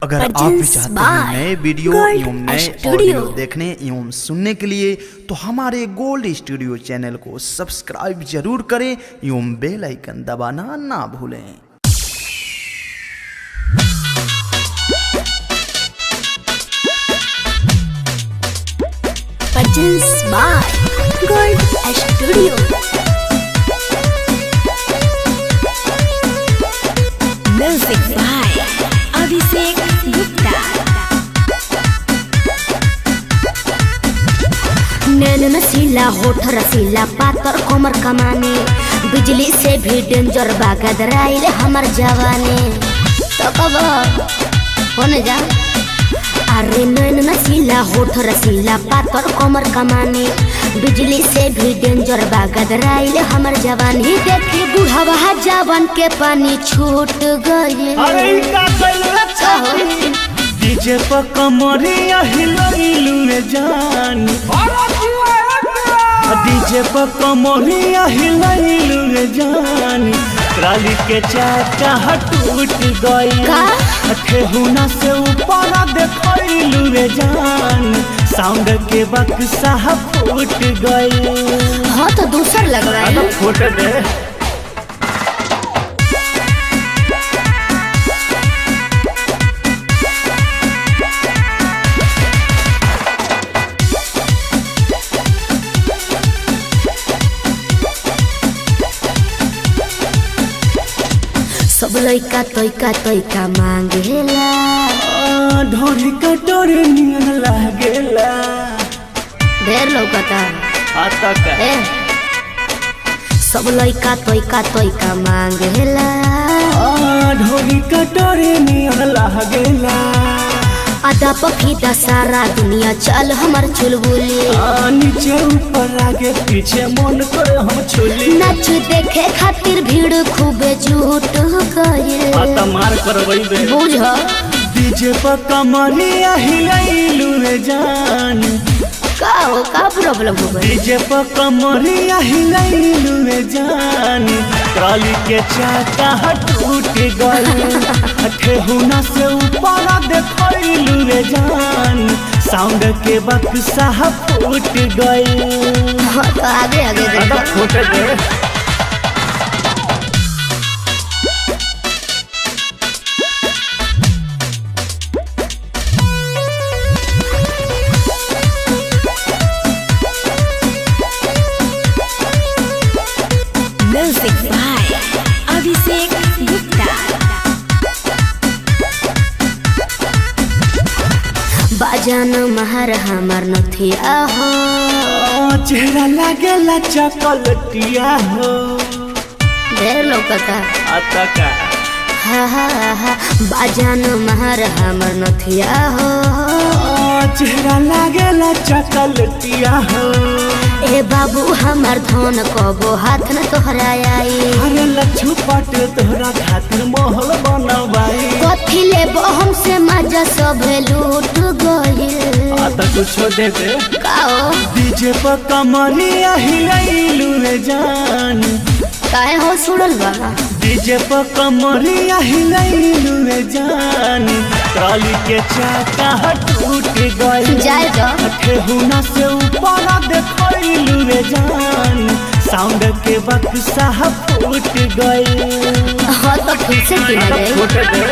अगर आप भी चाहते हैं नए वीडियो एवं नए ऑडियो देखने एवं सुनने के लिए तो हमारे गोल्ड स्टूडियो चैनल को सब्सक्राइब जरूर करें एवं बेल आइकन दबाना ना भूलें। Produced by Gold Studio. Music by Abhishek Gupta. नैन नशीला होठ रसीला पातर कोमर कमाने बिजली से भी डेंजर बागदराइल हमर जवाने तो कब होने जा। अरे नैन नशीला होठ रसीला पातर कोमर कमाने बिजली से भी डेंजर बागदराइल हमर जवानी देखी बुढ़वा जवान के पानी छूट गए। अरे का कइल डीजे पर कमरिया हिलइलु रे जान डीजे पर कमरिया हिलइलु रे जान ट्राली के चाका टूट गई ठेहुना से ऊपर देखइलु रे जान साउंड के बक्सा फूट गई। हाँ तो दूसर लग रहा है फूट दे सब लइका तोइका मांगेला ढोरी कटोरी नियन लागेला ढेर लौकता आता का सब लइका तोइका मांगेला ढोरी कटोरी नियन लागेला आधा पफीदा सारा दुनिया चल हमर चुलबुली नीचे ऊपर आगे पीछे मन करे हम छोली नाच देखे खातिर भीड़ खूबे जुट गए। आता मार करवई बे बुझ डीजे पर कमरिया हिलइलु रे जान का प्रॉब्लम हो गई। डीजे पर कमरिया हिलइलु रे जान ट्राली के चाका टूट गई ठेहुना से ऊपर देखइलु रे जान साउंड के बक्सा फूट गई। हाँ तो आगे देखो फूट दे Music by Abhishek Gupta. बाजान महर हमर नथिया हो चेहरा लागेला चॉकलेटिया हो ढेर लौकता आता का हा बाजान महर हमर नथिया हो चेहरा लागेला चॉकलेटिया हो ए बाबू हमर धन कबो हाथ न तोहरा आई अरे लच्छू पाट तोहरा खातिर महल बनवाई कथी लेबो हमसे मजा सब लूट गइल। आता कुछो दे दे काओ डीजे पर कमरिया हिलइलु रे जान काहे हो सुड़ल बाबा डीजे पर कमरिया हिलइलु रे जान ट्राली के चाका टूट गई जाए जा ठेहुना से ऊपर देखइलु रे जान साउंड के बक्सा फूट गई। हाँ तो फिर से फूट दे